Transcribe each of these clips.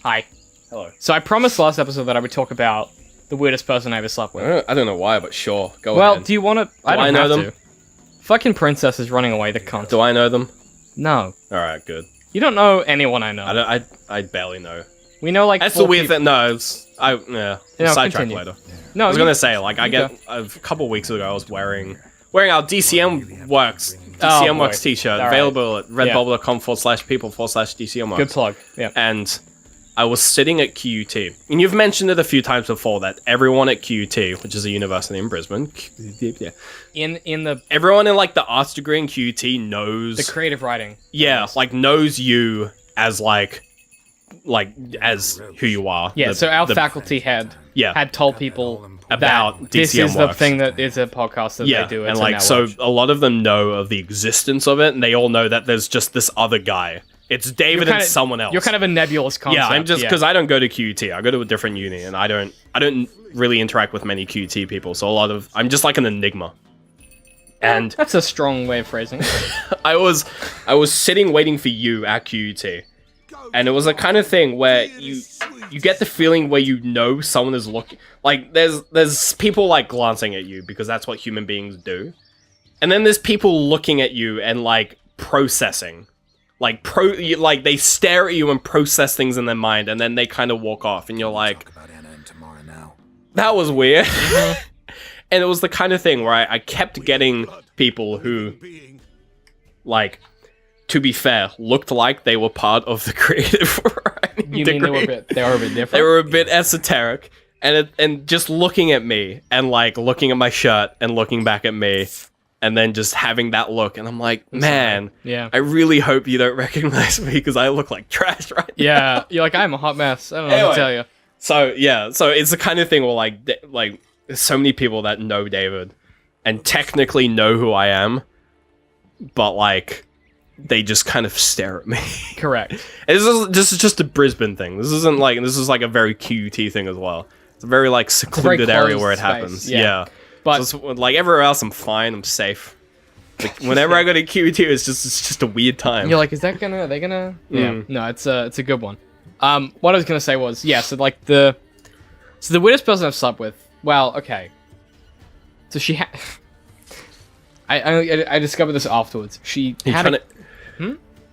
Hi. Hello. So I promised last episode that I would talk about the weirdest person I ever slept with. I don't know why, but sure. Go ahead. Well, do you want to? I don't I know have them? to. Fucking princess is running away. The cunt. Do I know them? No. Alright, good. You don't know anyone I know. I barely know. We know like. That's 4 the weird people. thing. No, sidetrack continue. later. No, I was you- gonna say, like, I get go. a couple weeks ago, I was wearing our DCM.WORKS Oh, boy. t-shirt, All right. available at redbubble.com/people/DCM.WORKS. Good plug. Yeah. And I was sitting at QUT, and you've mentioned it a few times before that everyone at QUT, which is a university in Brisbane, In the everyone in like the arts degree in QUT knows creative writing. like knows you as like as who you are. Yeah. So our faculty had told people about that this DCM is the works. thing that is a podcast that they do. and like so a lot of them know of the existence of it, and they all know that there's just this other guy. It's David and someone else. You're kind of a nebulous concept. Yeah, I'm just because I don't go to QUT. I go to a different uni, and I don't really interact with many QUT people. So I'm just like an enigma. And that's a strong way of phrasing it. I was sitting waiting for you at QUT, and it was a kind of thing where you get the feeling where you know someone is looking. Like there's people like glancing at you because that's what human beings do, and then there's people looking at you and like processing. Like they stare at you and process things in their mind, and then they kind of walk off, and you're like, that was weird. And it was the kind of thing where I kept getting people who, like, to be fair, looked like they were part of the creative writing You degree. mean they were a bit different? They were a bit esoteric, and just looking at me, and like looking at my shirt, and looking back at me. And then just having that look, and I'm like, man, yeah. I really hope you don't recognize me because I look like trash right now. Yeah, you're like, I'm a hot mess. I don't know what to tell you. So it's the kind of thing where like there's so many people that know David and technically know who I am, but like they just kind of stare at me. Correct. And this is just a Brisbane thing. This is like a very QUT thing as well. It's a very like secluded area where it closed happens. space, yeah. But so like everywhere else, I'm fine. I'm safe. Like, whenever I go to QET, it's just a weird time. you're like, are they gonna? Yeah. No, it's a good one. What I was gonna say was, so like the weirdest person I've slept with. Well, okay. So she had. I discovered this afterwards. She had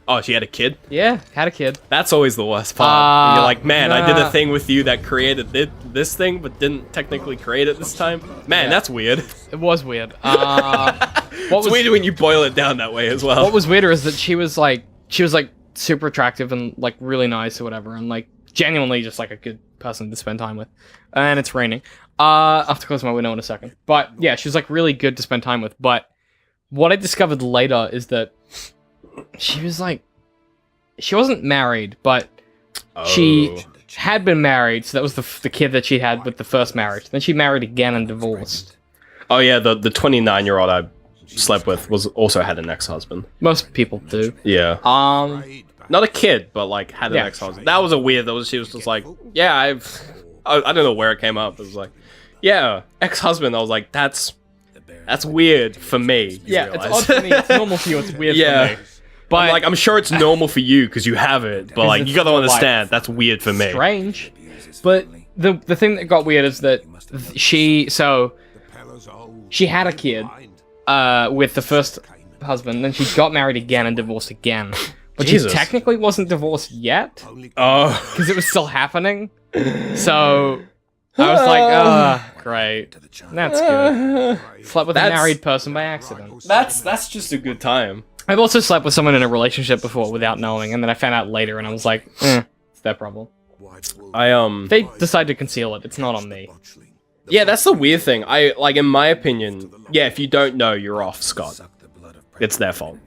Oh, she had a kid? had a kid. That's always the worst part. And you're like, man, I did a nah. thing with you that created this thing, but didn't technically create it this time. Man, that's weird. It was weird. It's weird when you boil it down that way as well. What was weirder is that she was like super attractive and like really nice or whatever, and like genuinely just like a good person to spend time with. And it's raining. I'll have to close my window in a second. But yeah, she was like really good to spend time with. But what I discovered later is that she wasn't married, but she had been married. So that was the kid that she had with the first marriage. Then she married again and divorced. Oh yeah, the 29-year-old I slept with also had an ex-husband. Most people do. Yeah. Not a kid, but like had an ex-husband. That was a weird. She was just like, yeah, I don't know where it came up. It was like, yeah, ex-husband. I was like, that's weird for me. Yeah, it's odd for me. It's normal for you. It's weird for me. But I'm sure it's normal for you because you have it. But like, you gotta understand, that's weird for me. Strange. But the thing that got weird is that she had a kid with the first husband, then she got married again and divorced again. But Jesus. she technically wasn't divorced yet Oh, because it was still happening. So I was like, great, that's good. Slept with a married person by accident. that's just a good time. I've also slept with someone in a relationship before without knowing, and then I found out later, and I was like, it's their problem. They decide to conceal it. It's not on me. Yeah, that's the weird thing. In my opinion, yeah, if you don't know, you're off, Scott. It's their fault.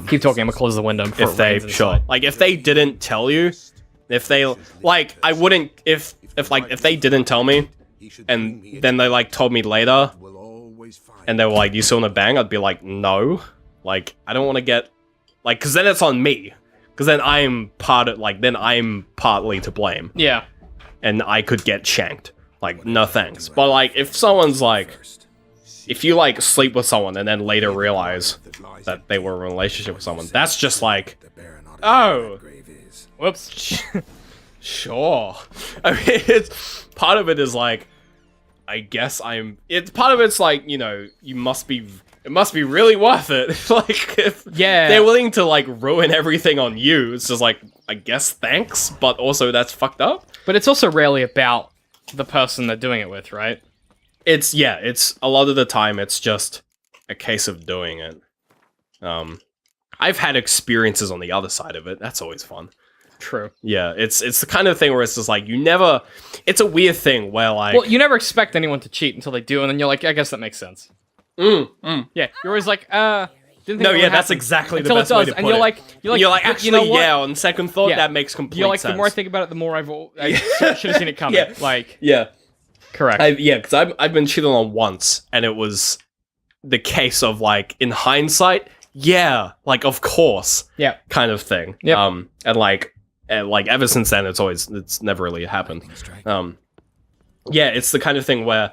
Keep talking. I'm gonna close the window. If they didn't tell you, if they I wouldn't if they didn't tell me, and then they like told me later, and they were like, "You still wanna bang?" I'd be like, "No." Like, I don't want to get because then it's on me, because then I'm partly to blame. Yeah. And I could get shanked. Like, no thanks. But like, if someone's like, if you like sleep with someone and then later realize that they were in a relationship with someone, that's just like, oh, Whoops. Sure. I mean, it's part of it is like, I guess it's part of it's like, you know, it must be really worth it. Like, if they're willing to like ruin everything on you, it's just like, I guess thanks, but also that's fucked up. But it's also rarely about the person they're doing it with, right? It's a lot of the time it's just a case of doing it. I've had experiences on the other side of it. That's always fun. True. Yeah, it's the kind of thing where it's just like it's a weird thing where like, well, you never expect anyone to cheat until they do, and then you're like, I guess that makes sense. Yeah, you're always like, didn't think no, that yeah, would that's happen. exactly Until the best it way does, to and put you're it. like, actually, you know what? yeah, on second thought, Yeah. that makes complete You're like, sense. the more I think about it, the more I should have seen it coming. Yeah. Like, Yeah. correct. Because I've been cheated on once, and it was the case of like, in hindsight, yeah, like of course, Yeah. kind of thing. Yep. And like ever since then, it's never really happened. Yeah, it's the kind of thing where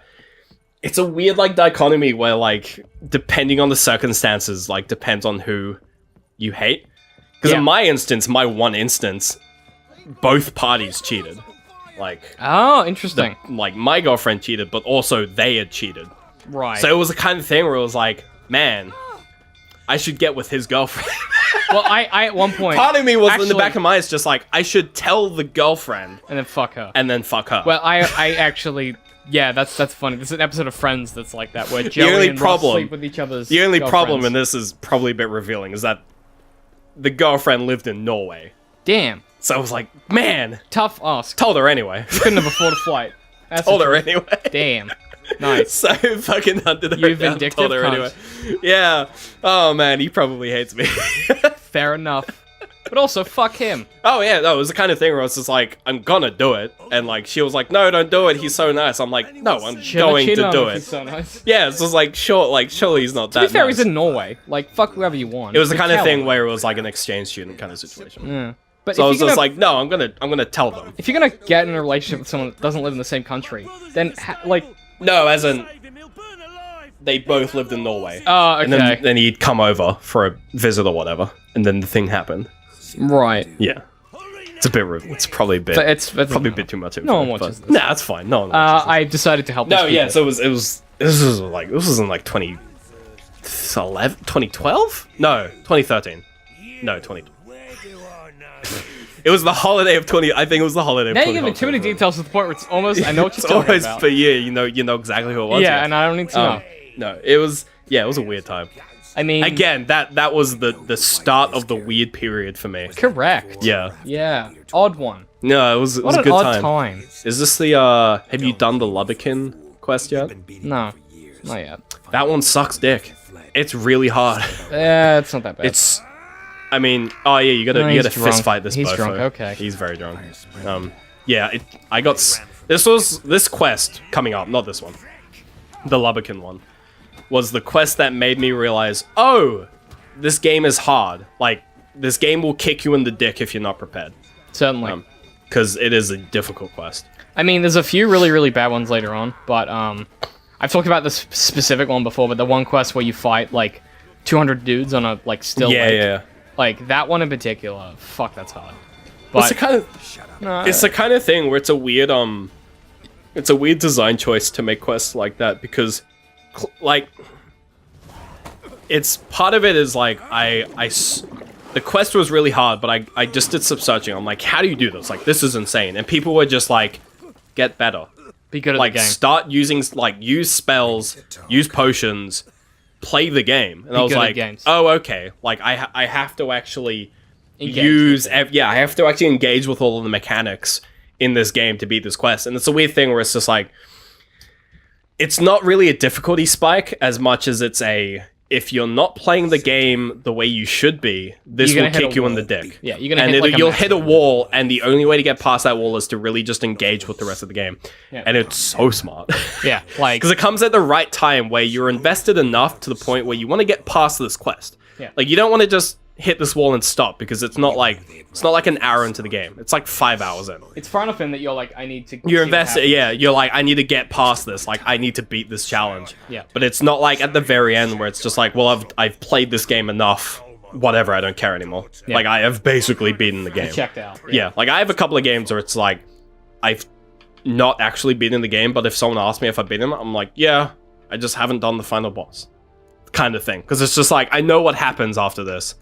it's a weird like dichotomy where like depending on the circumstances, like depends on who you hate. Because in my one instance, both parties cheated. Like, Oh, interesting. like my girlfriend cheated, but also they had cheated. Right. So it was the kind of thing where it was like, man, I should get with his girlfriend. well, I at one point, Part of me was in the actually- back of my eyes just like, I should tell the girlfriend and then fuck her. and then fuck her. Well, I actually, yeah, that's funny. There's an episode of Friends that's like that, where Joey only and problem- Ross sleep with each other's the only problem in girlfriends. this is probably a bit revealing, is that the girlfriend lived in Norway. Damn, So I was like, man, tough ask. told her anyway. Couldn't have afforded a flight. That's Told the her truth. anyway. Damn, nice. So fucking hunted her You down, vindictive told her cunt. anyway. Yeah. Oh man, he probably hates me. Fair enough. But also, fuck him. Oh yeah, no, it was the kind of thing where I was just like, I'm gonna do it, and like she was like, no, don't do it. He's so nice. I'm like, no, I'm going to do it. So nice. Yeah, it's just like, sure, like surely he's not To that be fair, nice. he's in Norway. Like, fuck whoever you want. It was the But kind of tell thing him. where it was like an exchange student kind of situation. Yeah. But So I if was you're just gonna, like, no, I'm gonna tell them. if you're gonna get in a relationship with someone that doesn't live in the same country, then like, No, as in they both lived in Norway. oh, okay, And then he'd come over for a visit or whatever, and then the thing happened. right. Yeah. It's probably a bit. So it's probably a bit too much. No one info, watches but- this. Nah, that's fine. No one watches this. I decided to help. No, these yeah, people. so it was this was in like 2012? No, 2013. No, 20. It was the holiday of 20. I think it was the holiday of Now 20. you're giving too many details to the point where it's almost. I know what you're It's talking always about. for you know exactly who it was. Yeah, and I don't need to know. No, it was a weird time. I mean, Again, that was the start of the weird period for me. correct. Yeah. Yeah. Odd one. No, it was What a an good odd time. time. Is this the have you done the Lubbocken quest yet? No, not yet. That one sucks dick. It's really hard. Yeah, it's not that bad. It's I mean, oh yeah, you No, gotta he's fist drunk. fight this He's bofo. drunk, okay. He's very drunk. Yeah, this quest coming up, not this one. The Lubbocken one was the quest that made me realize, oh, this game is hard. Like, this game will kick you in the dick if you're not prepared. Certainly. Because it is a difficult quest. I mean, there's a few really, really bad ones later on, but I've talked about this specific one before, but the one quest where you fight like 200 dudes on a like still lake, Yeah. like that one in particular, fuck, that's hard. It's But the kind of it's the kind of thing where it's a weird design choice to make quests like that, because like it's part of it is like the quest was really hard, but I just did some searching. I'm like, how do you do this? Like, this is insane. And people were just like, get better. be good at Like, the game. start using, like, use spells, use potions, play the game. And I was good at like, games. oh, okay. Like, I have to actually Engage with I have to actually engage with all of the mechanics in this game to beat this quest. And it's a weird thing where it's just like, it's not really a difficulty spike as much as it's if you're not playing the game the way you should be, this You're will gonna hit kick a you in wall. the dick. Yeah, you're gonna and hit like a you'll massive hit a wall, and the only way to get past that wall is to really just engage with the rest of the game. Yeah. And it's so smart. Yeah, like Because it comes at the right time where you're invested enough to the point where you want to get past this quest. Yeah. Like, you don't want to just hit this wall and stop, because it's not like an hour into the game. It's like 5 hours in. it's far enough in that you're like, I need to. You're see what invested, happens. yeah. You're like, I need to get past this. Like, I need to beat this challenge. Yeah. But it's not like at the very end where it's just like, well, I've played this game enough. whatever, I don't care anymore. Yeah. Like, I have basically beaten the I game. checked out. Yeah, like, I have a couple of games where it's like, I've not actually beaten the game, but if someone asks me if I've beaten them, I'm like, yeah, I just haven't done the final boss. Kind of thing. Because it's just like, I know what happens after this.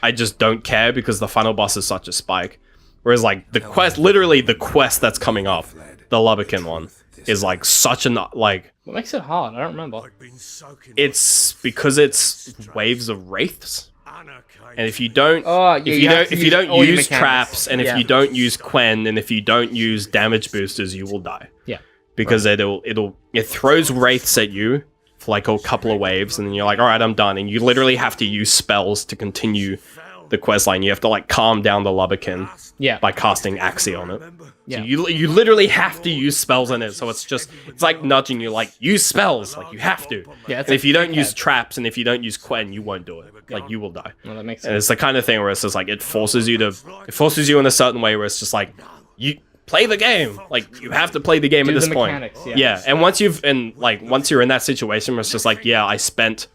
I just don't care because the final boss is such a spike. Whereas, like, the quest, literally the quest that's coming up, the Lubberkin one, is like such an, like... What makes it hard? I don't remember. It's because it's waves of wraiths. And if you don't, Oh, yeah, if you don't all your use mechanics. traps, and if Yeah. you don't use Quen, and if you don't use damage boosters, you will die. Yeah. Because it throws wraiths at you for like a couple of waves, and then you're like, all right, I'm done. And you literally have to use spells to continue the quest line. You have to like calm down the Lubberkin Yeah. by casting Axie on it. Yeah. So you literally have to use spells in it. So it's like nudging you, like, use spells, like you have to. Yeah, it's And if you don't dickhead. use traps and if you don't use Quen, you won't do it. Like, you will die. Well, that makes And sense. it's the kind of thing where it's just like, it forces you in a certain way where it's just like, you play the game. Like, you have to play the game Do at this the point. mechanics, yeah. Yeah, and once you're in that situation where it's just like, yeah, I spent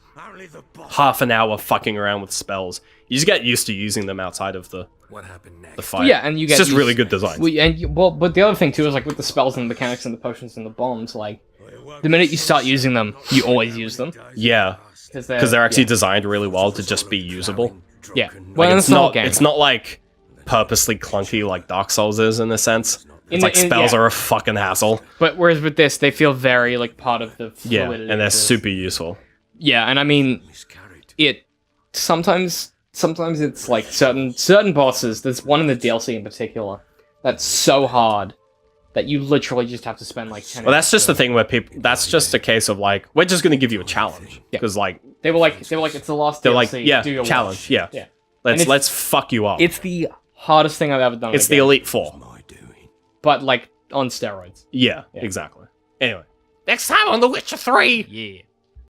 half an hour fucking around with spells. You just get used to using them outside of the fight. Yeah, and you get it's just used- really good design. But the other thing too is like with the spells and the mechanics and the potions and the bombs, like the minute you start using them, you always use them Yeah, because they're actually designed really well to just be usable. yeah. Like, Well, it's it's not. not it's not like purposely clunky like Dark Souls is in a sense. It's like spells yeah. are a fucking hassle. But whereas with this, they feel very like part of the Yeah, fluidity and they're of this. super useful. Yeah, and I mean, it sometimes it's like certain bosses. There's one in the DLC in particular that's so hard that you literally just have to spend like 10 Well, that's just the thing where people. That's just a case of like, we're just gonna give you a challenge Yeah. because like They were like, it's the last they're DLC. like, yeah, do your challenge, work. yeah. Yeah. And it's- let's fuck you up. It's the hardest thing I've ever done. It's in a the game, Elite Four. but like on steroids. Yeah, exactly. Anyway, next time on The Witcher 3. Yeah.